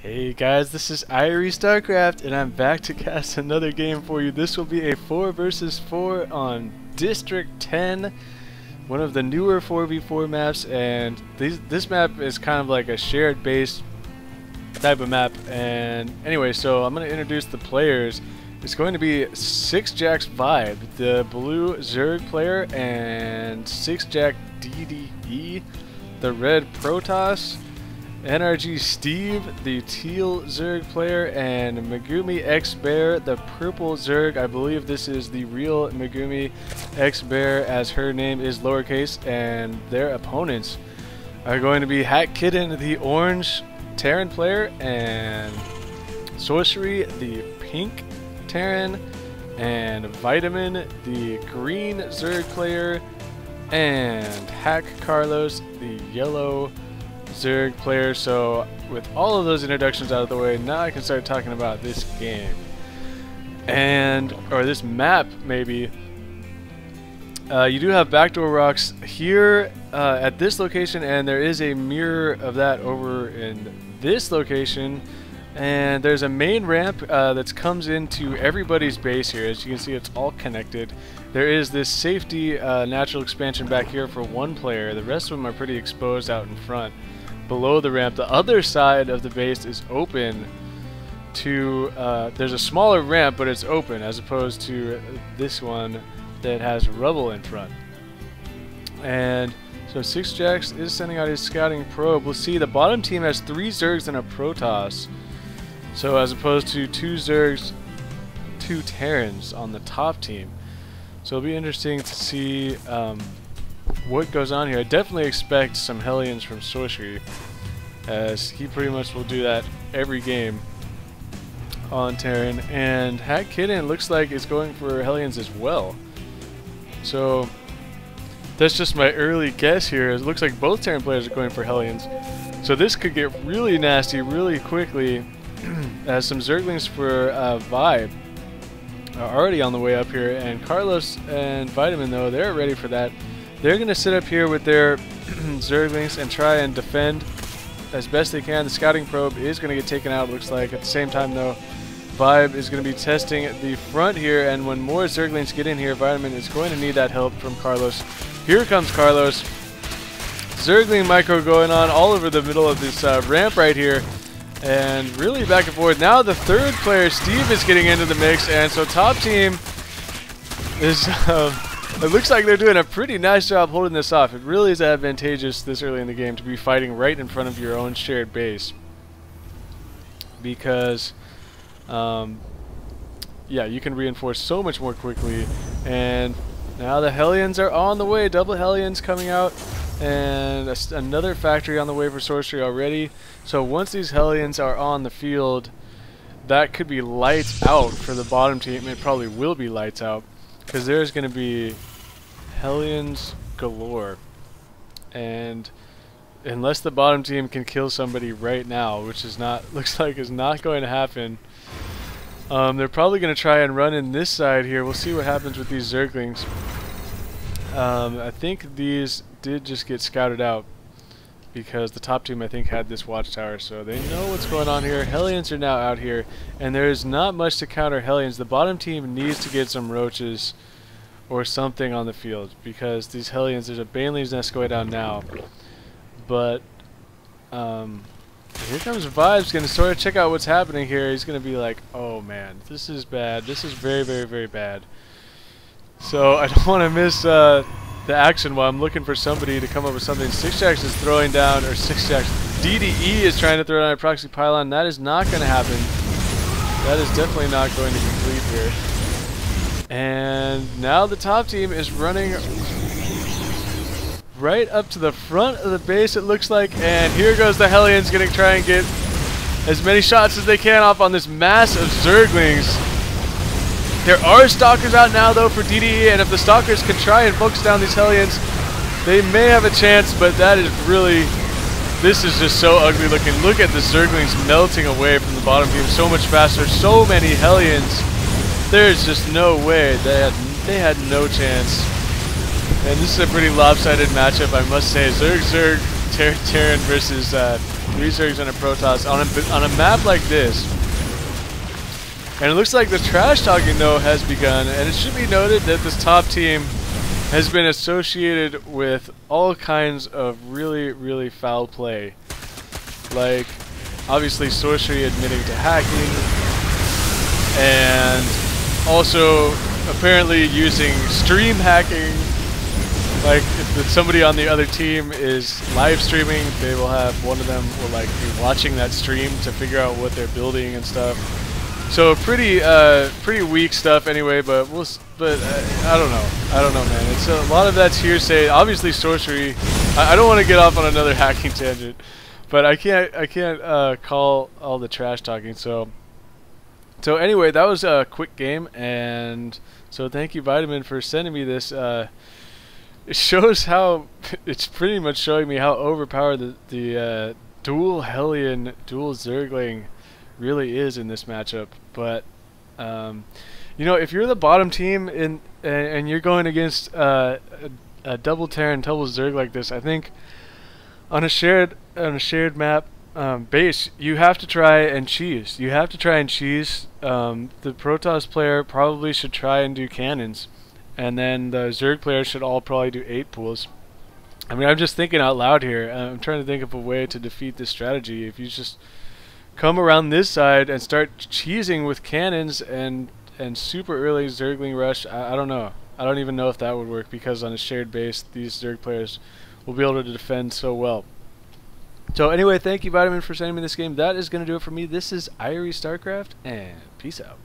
Hey guys, this is IrieStarcraft and I'm back to cast another game for you. This will be a 4 versus 4 on District 10, one of the newer 4v4 maps, and this map is kind of like a shared base type of map. And anyway, so I'm going to introduce the players. It's going to be sixjaxViBE, the blue Zerg player, and sixjaxDDE, the red Protoss, NrGsteve, the teal Zerg player, and megumixbear, the purple Zerg. I believe this is the real megumixbear, as her name is lowercase, and their opponents are going to be haCkKiddin, the orange Terran player, and Sorcery, the pink Terran, and Vitamin, the green Zerg player, and haCkCarlos, the yellow Zerg player. So with all of those introductions out of the way, now I can start talking about this game or this map maybe. You do have backdoor rocks here at this location, and there is a mirror of that over in this location, and there's a main ramp that comes into everybody's base here. As you can see, it's all connected. There is this safety natural expansion back here for one player. The rest of them are pretty exposed out in front below the ramp. The other side of the base is open to there's a smaller ramp, but it's open, as opposed to this one that has rubble in front. And so sixjax is sending out his scouting probe. We'll see the bottom team has 3 Zergs and a Protoss, so as opposed to 2 Zergs, 2 Terrans on the top team. So it'll be interesting to see what goes on here. I definitely expect some Hellions from Sorcery, as he pretty much will do that every game on Terran. And haCkKiddin looks like it's going for Hellions as well. So that's just my early guess here. It looks like both Terran players are going for Hellions. So this could get really nasty really quickly, as some Zerglings for ViBE are already on the way up here. And Carlos and Vitamin, though, they're ready for that. They're going to sit up here with their Zerglings and try and defend as best they can. The scouting probe is going to get taken out, looks like. At the same time, though, ViBE is going to be testing the front here, and when more Zerglings get in here, Vitamin is going to need that help from Carlos. Here comes Carlos. Zergling micro going on all over the middle of this ramp right here, and really back and forth. Now the third player, Steve, is getting into the mix, and so top team is... it looks like they're doing a pretty nice job holding this off. It really is advantageous this early in the game to be fighting right in front of your own shared base, because yeah, you can reinforce so much more quickly. And now the Hellions are on the way. Double Hellions coming out, and another factory on the way for Sorcery already. So once these Hellions are on the field, that could be lights out for the bottom team. It probably will be lights out, because there's going to be Hellions galore. And unless the bottom team can kill somebody right now, which is not, looks like is not going to happen, they're probably going to try and run in this side here. We'll see what happens with these Zerglings. I think these did just get scouted out, because the top team, I think, had this watchtower, so they know what's going on here. Hellions are now out here, and there's not much to counter Hellions. The bottom team needs to get some roaches or something on the field, because these Hellions, there's a Baneley's nest going down now. But here comes ViBE's going to sort of check out what's happening here. He's going to be like, oh man, this is bad. This is very, very, very bad. So I don't want to miss the action while I'm looking for somebody to come up with something. Sixjax is throwing down, or sixjaxDDE is trying to throw down a proxy pylon. That is not going to happen. That is definitely not going to complete here. And now the top team is running right up to the front of the base, it looks like, and here goes the Hellions going to try and get as many shots as they can off on this mass of Zerglings. There are Stalkers out now, though, for DDE, and if the Stalkers can try and focus down these Hellions, they may have a chance, but that is really... this is just so ugly looking. Look at the Zerglings melting away from the bottom team so much faster. So many Hellions. There's just no way. They had no chance. And this is a pretty lopsided matchup, I must say. Zerg, Terran versus 3 Zergs and a Protoss on a map like this. And it looks like the trash talking though has begun, and it should be noted that this top team has been associated with all kinds of really foul play. Like, obviously Sorcery admitting to hacking, and also apparently using stream hacking. Like, if somebody on the other team is live streaming, they will have, one of them will like be watching that stream to figure out what they're building and stuff. So pretty weak stuff anyway, but I don't know, man. It's a lot of that's hearsay. Obviously Sorcery, I don't want to get off on another hacking tangent, but I can't call all the trash talking. So anyway, that was a quick game, and so thank you Vitamin for sending me this. It shows how, it's pretty much showing me how overpowered the dual Hellion, dual Zergling really is in this matchup. But you know, if you're the bottom team and you're going against a double Terran, double Zerg like this, I think on a shared map base, you have to try and cheese. You have to try and cheese. The Protoss player probably should try and do cannons, and then the Zerg player should all probably do 8 pools. I mean, I'm just thinking out loud here. I'm trying to think of a way to defeat this strategy. If you just come around this side and start cheesing with cannons and super early Zergling rush, I don't know. I don't even know if that would work, because on a shared base, these Zerg players will be able to defend so well. So anyway, thank you Vitamin for sending me this game. That is going to do it for me. This is IrieStarcraft, and peace out.